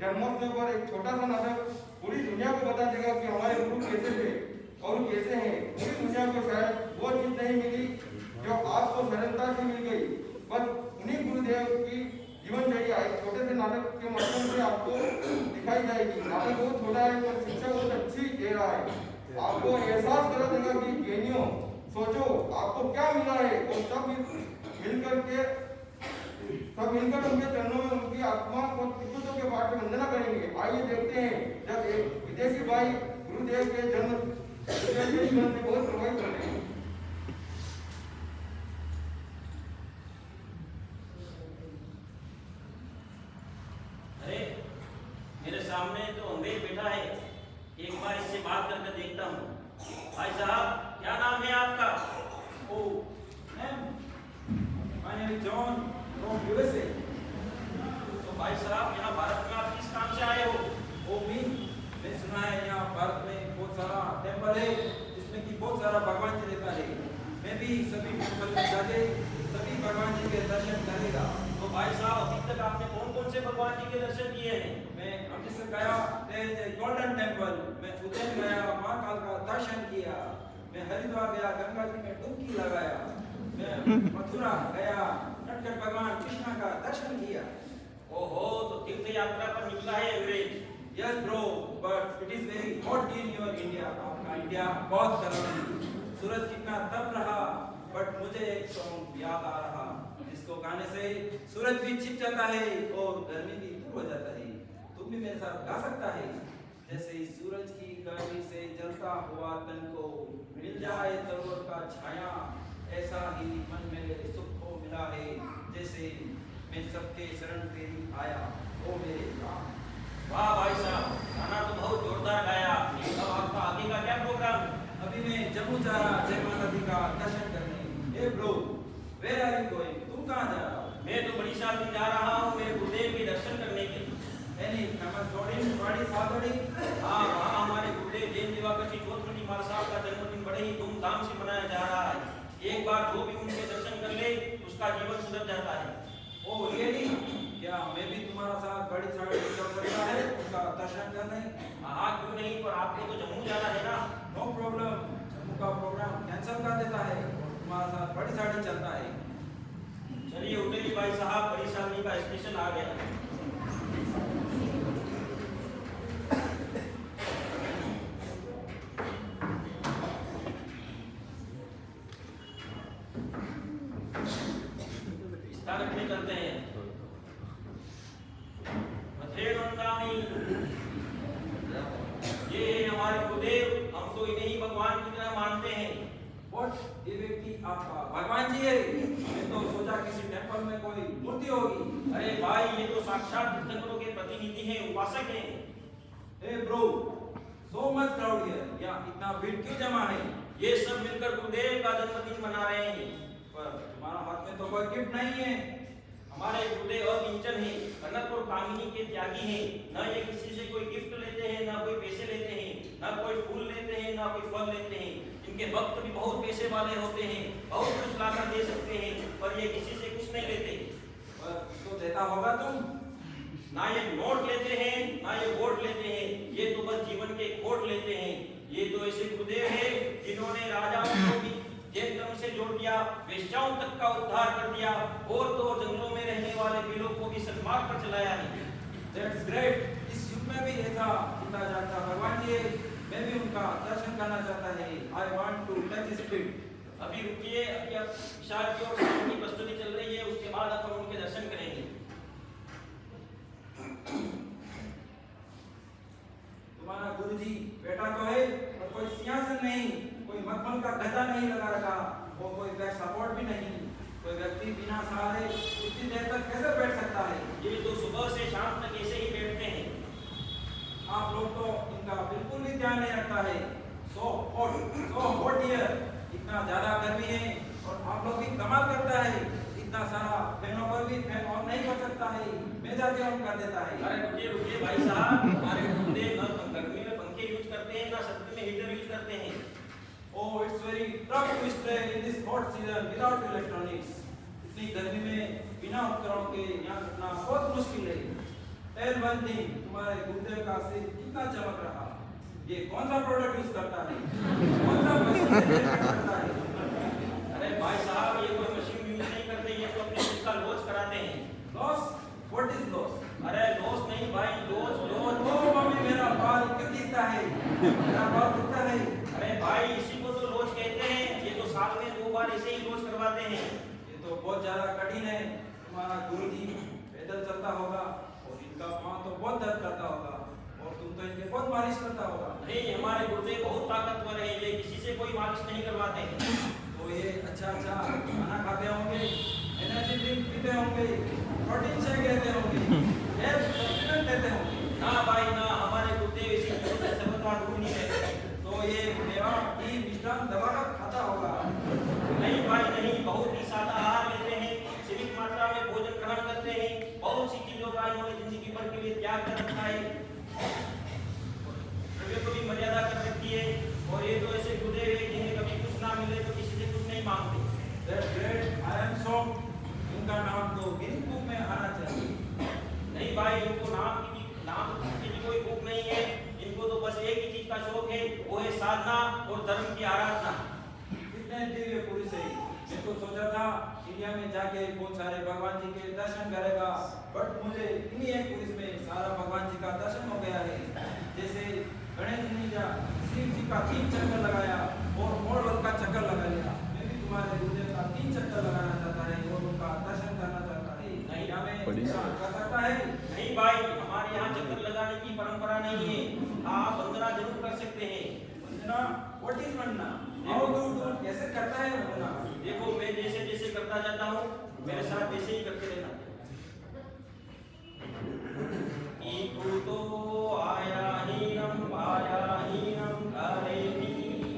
जन्मोत्सव पर एक छोटा सा नाटक पूरी दुनिया को बता देगा कि हमारे गुरु कैसे थे और कैसे हैं। पूरी दुनिया को शायद वो चीज नहीं मिली जो आपको सरलता से मिल गई, बस उन्हीं गुरुदेव की जीवन शैली एक छोटे से नाटक के माध्यम से आपको दिखाई जाएगी। नाटक बहुत छोटा है पर शिक्षा बहुत अच्छी दे रहा है। आपको एहसास करा देगा कि ज्ञानियों सोचो आपको क्या मिला है और सब मिलकर उनके चरणों में उनकी आत्मा को पितृत्व के पाठ में वंदना करेंगे। आइए देखते हैं जब एक विदेशी भाई गुरुदेव के जन्म से बहुत प्रभावित होते हैं। अरे मेरे सामने तो अंग्रेज बैठा है, एक बार इससे बात करके देखता हूँ। भाई साहब क्या नाम है आपका? Oh ma'am, my name is John from USA. तो भाई साहब यहाँ भारत में आप किस काम से आए हो? ओ मी, मैं सुना है यहाँ भारत में बहुत सारा टेम्पल है जिसमें कि बहुत सारा भगवान जी रहता है। मैं भी सभी टेम्पल में जाके सभी भगवान जी के दर्शन करेगा। तो भाई साहब अभी तक आपने कौन कौन से भगवान जी के दर्शन किए हैं? मैं अमृतसर गया, गोल्डन टेम्पल, मैं उज्जैन गया, महाकाल का दर्शन किया, मैं हरिद्वार गया, गंगा जी में डुबकी लगाया, मैं मथुरा गया, नटखट भगवान कृष्णा का दर्शन किया। ओहो, तो तीर्थ यात्रा पर निकला है अंग्रेज। Yes bro, but it is very hot in your India. आपका इंडिया बहुत गर्म है, सूरज कितना तप रहा, बट मुझे एक सॉन्ग याद आ रहा जिसको गाने से सूरज भी छिप जाता है और गर्मी भी दूर हो जाता है। तुम भी मेरे साथ गा सकता है। जैसे सूरज की गर्मी से जलता हुआ तन को मिल जाए तरोर का छाया, ऐसा ही मन मेरे सुख को मिला है, जैसे मैं सबके शरण तेरी आया, ओ मेरे राम। वाह भाई साहब, गाना तो बहुत जोरदार गाया आपने। अब आपका आगे का क्या प्रोग्राम? अभी मैं जम्मू जा रहा जय माता दी का दर्शन करने। ए bro, where are you going? तुम कहाँ जा रहा हो? मैं तो बड़ी साल जा रहा हूँ मेरे गुरुदेव के दर्शन करने के लिए। एनी फेमस गॉड इन बड़ी फादरी? हाँ हाँ, हमारे गुरुदेव जैन दिवाकर जी चौधरी महाराज साहब का जन्मदिन बड़े ही धूमधाम से मनाया जा रहा है। एक बार जो भी उनके दर्शन कर ले उसका जीवन सुधर जाता है। Oh really? क्या मैं भी तुम्हारा साथ बड़ी साड़ी चल सकता है उसका दर्शन करने? हाँ क्यों नहीं, पर आपको तो जम्मू जाना है ना। नो प्रॉब्लम, जम्मू का प्रोग्राम कैंसिल कर देता है और तुम्हारा साथ बड़ी साड़ी चलता है। चलिए उठिए भाई साहब, बड़ी सालनी का स्टेशन आ गया। स्थानक में करते हैं। ये हमारे गुरुदेव, हम तो इन्हें ही भगवान की तरह मानते हैं। व्हाट, ये व्यक्ति आपका भगवान जी है? मैं तो सोचा किसी टेंपल में कोई मूर्ति होगी। अरे भाई, ये तो साक्षात तीर्थंकरों के प्रतिनिधि हैं, उपासक हैं। Hey bro, so much crowd here, या इतना भीड़ क्यों जमा है? ये सब मिलकर गुरुदेव का जन्मदिन मना रहे हैं। पर तुम्हारा हाथ में तो कोई गिफ्ट नहीं है। हमारे गुरुदेव अकिंचन हैं, कनक और कामिनी के त्यागी हैं। न ये किसी से कोई गिफ्ट लेते हैं, ना कोई पैसे लेते हैं, ना कोई फूल लेते हैं, ना कोई फल लेते हैं। इनके भक्त भी बहुत पैसे वाले होते हैं, बहुत कुछ लाकर दे सकते हैं, पर ये किसी से कुछ नहीं लेते। पर तो देता होगा तुम? ना ये नोट लेते हैं, ना ये वोट लेते हैं, ये तो बस जीवन के खोट लेते हैं। ये तो ऐसे गुरुदेव हैं जिन्होंने राजाओं को भी जैन धर्म से जोड़ दिया, वेश्याओं तक का उद्धार कर दिया, और तो जंगलों में रहने वाले बिलों को भी सन्मार्ग पर चलाया है। That's great. इस युग में भी ऐसा जीता जाता भगवान जी, मैं भी उनका दर्शन करना चाहता है। I want to touch his feet. अभी रुकिए, अभी आप विशाल की ओर की प्रस्तुति चल रही है, उसके बाद अपन उनके दर्शन करेंगे। तुम्हारा गुरुजी बेटा तो है, पर कोई सिंहासन नहीं, कोई मखमल का गदा नहीं लगा रखा, वो कोई बैक सपोर्ट भी नहीं। कोई व्यक्ति बिना सहारे इतनी देर तक कैसे बैठ सकता है? ये तो सुबह से शाम तक ऐसे ही बैठते हैं। आप लोग तो इनका बिल्कुल भी ध्यान नहीं रखता है। so hot here, इतना ज्यादा गर्मी है और आप लोग भी कमाल करता है, इतना सारा फैनों पर भी फैन ऑन नहीं कर सकता है, मैं जाके ऑन कर देता है। अरे रुकिए भाई साहब, हमारे गुरुदेव न गर्मी में पंखे यूज करते हैं, ना सर्दी में हीटर यूज करते हैं। Oh, it's very tough to stay in this hot season without electronics. इतनी गर्मी में बिना उपकरणों के यहाँ रुकना बहुत मुश्किल है। Tell वन थिंग, तुम्हारे गुरुदेव का सिर कितना चमक रहा। ये कौन सा प्रोडक्ट यूज करता है, कौन सा मशीन करता है? अरे भाई साहब, ये कोई मशीन यूज नहीं करते, ये तो अपने खुद का लॉस कराते हैं। लॉस? What is loss? अरे लॉस नहीं भाई, लॉस लॉस। ओ मम्मी, मेरा बाल क्यों खींचता है, मेरा बाल दुखता है। अरे भाई, इसी को तो लॉस कहते हैं। ये तो साल में 2 बार इसे ही लॉस करवाते हैं। ये तो बहुत ज्यादा कठिन है। तुम्हारा गुरुजी पैदल चलता होगा और इनका पाँव तो बहुत दर्द करता होगा, और तुम तो इनके बहुत मालिश करता होगा। नहीं, हमारे गुरुदेव बहुत ताकतवर है, ये किसी से कोई मालिश नहीं करवाते हैं। तो ये अच्छा अच्छा खाना खाते होंगे, एनर्जी ड्रिंक पीते होंगे, प्रोटीन शेक लेते होंगे, हेल्थ सप्लीमेंट लेते होंगे। ना भाई ना, हमारे गुरुदेव इसी चीजों से सर्वथा दूर नहीं है। तो ये मेवा घी मिष्ठान दबाकर खाता होगा। नहीं भाई नहीं, बहुत ही सादा आहार लेते हैं, सीमित मात्रा में भोजन ग्रहण करते हैं। बहुत सी चीजों का इन्होंने जिंदगी भर के लिए त्याग कर रखा है, द्रव्य को भी मर्यादा कर रखी है। और ये तो ऐसे गुरुदेव है जिन्हें कभी कुछ ना मिले तो किसी से कुछ नहीं मांगते। That great iron song, इनका नाम तो गिनीज बुक में आना चाहिए। नहीं भाई, इनको नाम की भी कोई भूख नहीं है। इनको तो बस एक ही चीज का शौक है, वो है साधना और धर्म की आराधना। कितने दिव्य पुरुष है। मैं तो सोचा था इंडिया में जाके बहुत सारे भगवान जी के दर्शन करेगा, बट मुझे इन्हीं एक पुरुष में सारा भगवान जी का दर्शन हो गया है। जैसे गणेश जी ने शिव जी का 3 चक्कर लगाया और मोड़ का चक्कर लगा लिया, मैं भी तुम्हारे गुरुदेव का 3 चक्कर लगाना चाहता है और उनका दर्शन करना चाहता है। नहीं हमें कर सकता है? नहीं भाई, हमारे यहाँ चक्कर लगाने की परंपरा नहीं है। आप वंदना जरूर कर सकते हैं। Vandana? What is Vandana? How do do, कैसे करता है वंदना? देखो, मैं जैसे जैसे करता जाता हूँ, मेरे साथ वैसे ही करते रहना। ईकु तो आया हीनम पाया हीनम करेति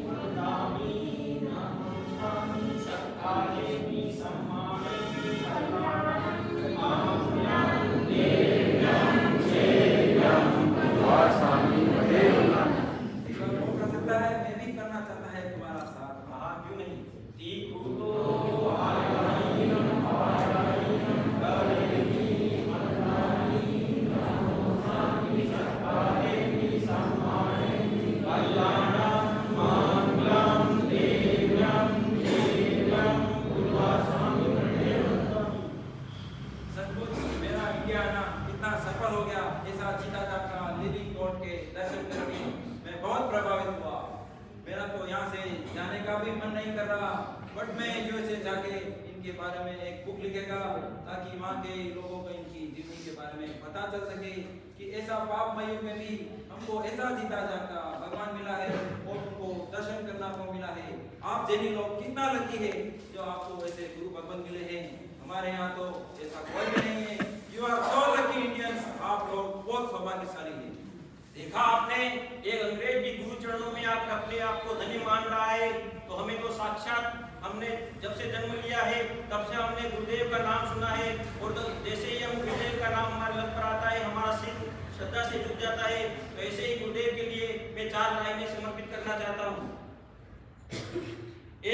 वदामि नमस्कामि सत्कारेति सम्मानेति आम्यं देव्यं सेव्यं वासामि वदेवना। अगर वो कर सकता है, मैं भी करना चाहता है तुम्हारा साथ। हाँ, क्यों नहीं। ईकु तो आया हीनम पाया हीनम करेति वदामि नमस्कामि सत्कारेति सम्मानेति कल्याणं मंगलं देव्यं सेव्यं वासामि वदेवना। सचमुच मेरा इंडिया आना इतना सफल हो गया, ऐसा जीता जागता लिविंग गॉड के दर्शन करके मैं बहुत प्रभावित हुआ। मेरा तो यहाँ से जाने का भी मन नहीं कर रहा, बट मैं यूएसए जाके इनके बारे में एक बुक लिखेगा, ताकि वहाँ के लोगों को इनकी जीवनी के बारे में पता चल सके कि ऐसा पापमय युग में भी हमको ऐसा जीता जागता भगवान मिला है और उनको दर्शन करना को मिला है। आप जैनी लोग कितना लकी है जो आपको ऐसे गुरु भगवान मिले हैं। हमारे यहाँ तो ऐसा कोई भी नहीं है। You are so lucky Indians, आप लोग बहुत सौभाग्यशाली हैं। देखा आपने, एक अंग्रेज भी गुरु चरणों में आकर अपने आप को धन्य मान रहा है, तो हमें तो साक्षात हमने जब से जन्म लिया है तब से हमने गुरुदेव का नाम सुना है, और तो जैसे ही हम गुरुदेव का नाम हमारे लग पर आता है, हमारा सिर श्रद्धा से जुड़ जाता है। तो ऐसे ही गुरुदेव के लिए मैं 4 लाइनें समर्पित करना चाहता हूँ।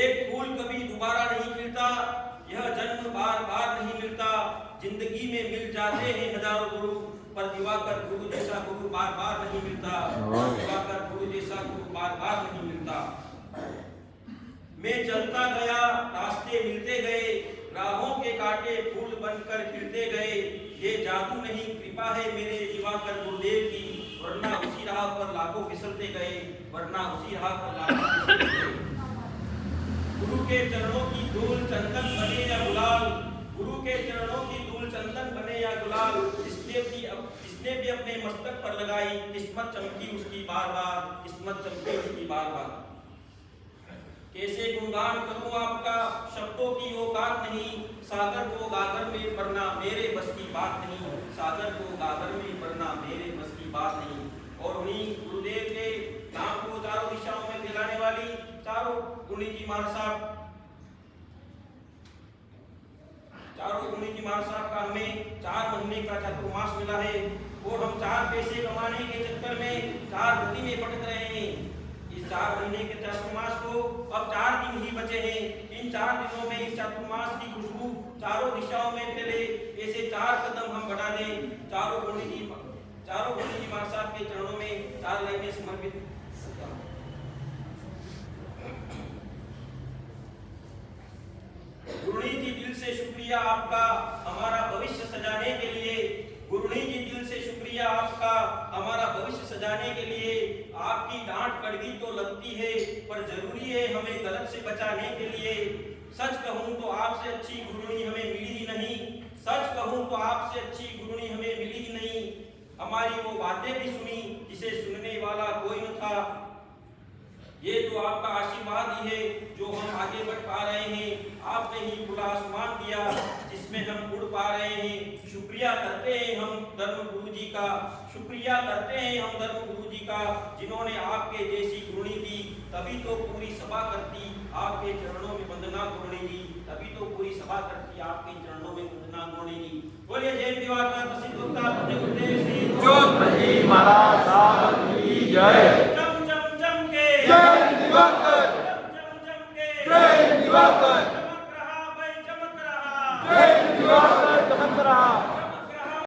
एक फूल कभी दोबारा नहीं खिलता, यह जन्म बार बार नहीं मिलता। जिंदगी में मिल जाते हैं हजारों गुरु, पर दिवाकर गुरु जैसा गुरु बार बार नहीं मिलता। दिवाकर गुरु जैसा गुरु बार बार नहीं मिलता। मैं चलता गया, रास्ते मिलते गए, राहों के कांटे फूल बनकर खिलते गए। ये जादू नहीं, कृपा है मेरे दिवाकर गुरुदेव की, वरना उसी राह पर लाखों फिसलते गए, वरना उसी राह पर लाखों फिसलते गए। गुरु के चरणों की धूल चंदन बने या गुलाल, गुरु के चरणों की धूल चंदन बने या गुलाल, जिसने भी अपने मस्तक पर लगाई, किस्मत चमकी उसकी बार बार, किस्मत चमकी उसकी बार बार। कैसे गुणगान करूं आपका, शब्दों की औकात नहीं, सागर को गागर में भरना मेरे बस की बात नहीं, सागर को गागर में भरना मेरे बस की बात नहीं। और उन्हीं गुरुदेव के नाम को चारों दिशाओं में फैलाने वाली चारों गुणी की मार साहब, चारों गुणी की मार साहब का हमें 4 महीने का चातुर्मास मिला है, और हम 4 पैसे कमाने के चक्कर में 4 गति में भटक रहे हैं। इस 4 महीने के चातुर्मास को अब 4 दिन ही बचे हैं। इन 4 दिनों में इस चातुर्मास की खुशबू चारों दिशाओं में फैले, ऐसे 4 कदम हम बढ़ा दें। चारों गुणी की चारों गुरु जी महाराज साहब के चरणों में 4 लाइनें समर्पित। गुरुणी जी दिल से शुक्रिया आपका हमारा भविष्य सजाने के लिए। गुरुणी जी दिल से शुक्रिया आपका हमारा भविष्य सजाने के लिए। आपकी डांट कड़वी तो लगती है पर जरूरी है हमें गलत से बचाने के लिए। सच कहूं तो आपसे अच्छी गुरुणी हमें मिली ही नहीं। सच कहूं तो आपसे अच्छी गुरुणी हमें मिली ही नहीं। हमारी वो बातें भी सुनी जिसे सुनने वाला कोई न था। ये तो आपका आशीर्वाद ही है जो हम आगे बढ़ पा रहे हैं। आपने ही खुला आसमान दिया जिसमें हम उड़ पा रहे हैं। शुक्रिया करते हैं हम धर्म गुरु जी का। शुक्रिया करते हैं हम धर्म गुरु जी का जिन्होंने आपके जैसी गुरुणी दी। तभी तो पूरी सभा करती आपके चरणों में वंदना गुरुणी जी। तभी तो पूरी सभा करती आपके चरणों में वंदना गुरुणी जी। बोलिए जय दिवाकर प्रसिद्ध वक्ता पूज्य गुरुदेव श्री जोत जी महाराज साहब की जय। जम जम जम के जय दिवाकर। जम जम के जय दिवाकर। चमक रहा भाई चमक रहा। जय दिवाकर चमक रहा।